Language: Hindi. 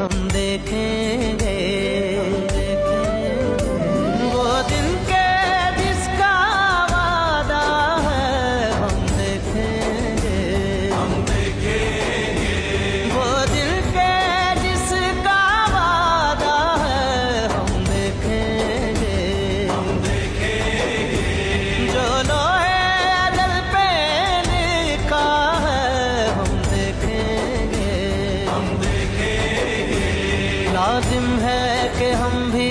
हम देखेंगे वो दिन के जिसका वादा है, हम देखेंगे वो दिन के जिसका वादा है, हम देखेंगे जो लोहे अजल पे लिखा है, हम देखेंगे लाजिम है कि हम भी